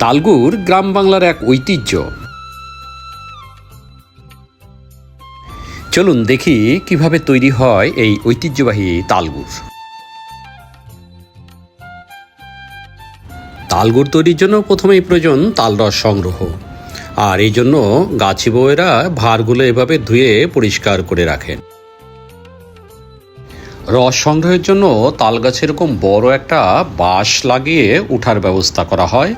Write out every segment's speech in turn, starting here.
তালগুড় গ্রাম বাংলার এক ঐতিহ্য। চলুন দেখি কিভাবে তৈরি হয় এই ঐতিহ্যবাহী তালগুড়। তালগুড় তৈরির জন্য প্রথমেই প্রয়োজন তালরস সংগ্রহ। আর এই জন্য গাছি বউয়েরা ভাঁড়গুলো এভাবে ধুয়ে পরিষ্কার করে রাখেন। রস সংগ্রহের জন্য তাল গাছে এরকম বড় একটা বাঁশ লাগিয়ে উঠার ব্যবস্থা করা হয়।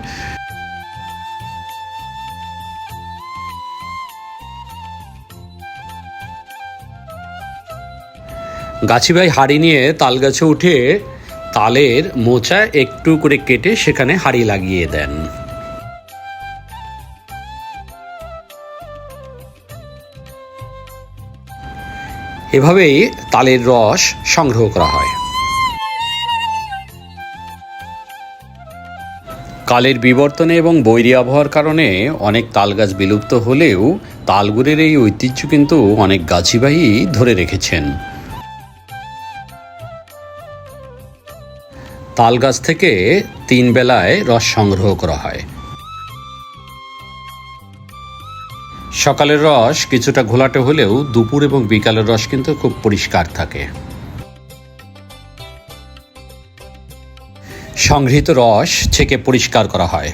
গাছি ভাই হাঁড়ি নিয়ে তাল গাছে উঠে তালের মোচা একটু করে কেটে সেখানে হাঁড়ি লাগিয়ে দেন। এভাবেই তালের রস সংগ্রহ করা হয়। কালের বিবর্তনে এবং বৈরী আবহাওয়ার কারণে অনেক তাল গাছ বিলুপ্ত হলেও তালগুড়ের এই ঐতিহ্য কিন্তু অনেক গাছিবাহী ধরে রেখেছেন। তাল গাছ থেকে 3 বেলায় রস সংগ্রহ করা হয়। সকালের রস কিছুটা ঘোলাটে হলেও দুপুর এবং বিকালের রস কিন্তু খুব পরিষ্কার থাকে। সংগৃহীত রস ছেঁকে পরিষ্কার করা হয়।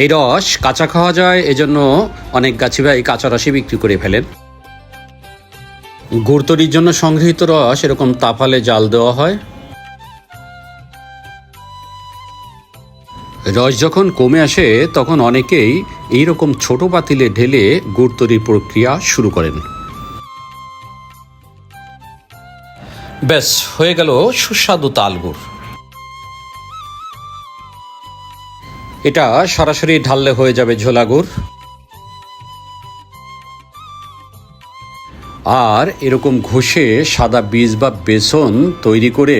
এই রস কাঁচা খাওয়া যায়, এজন্য অনেক গাছি ভাই কাঁচা রসই বিক্রি করে ফেলেন। গুড় তৈরির জন্য সংগৃহীত রস এরকম তাফালে জাল দেওয়া হয়। রস যখন কমে আসে তখন অনেকেই এইরকম ছোট পাতিলে ঢেলে গুড় তৈরির প্রক্রিয়া শুরু করেন। ব্যাস হয়ে গেল সুস্বাদু তালগুড়। এটা সরাসরি ঢাললে হয়ে যাবে ঝোলা গুড়। আর এরকম ঘষে সাদা বীজ বা বেসন তৈরি করে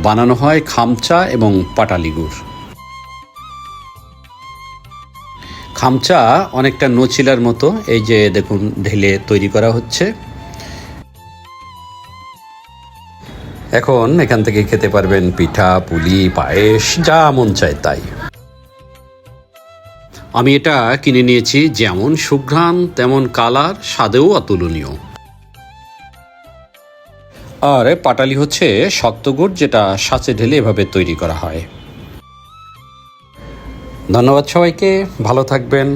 বানানো হয় খামচা এবং পাটালি গুড়। খামচা অনেকটা নচিলার মতো, এই যে দেখুন ঢেলে তৈরি করা হচ্ছে। এখন এখান থেকে খেতে পারবেন পিঠা, পুলি, পায়েস, যা মন চায় তাই। আমি এটা কিনে নিয়েছি, যেমন সুঘ্রাণ তেমন কালার, স্বাদেও অতুলনীয়। আর পাটালি হচ্ছে শক্ত গুড়, যেটা সাঁচে ঢেলে এভাবে তৈরি করা হয়। ধন্যবাদ সবাইকে, ভালো থাকবেন।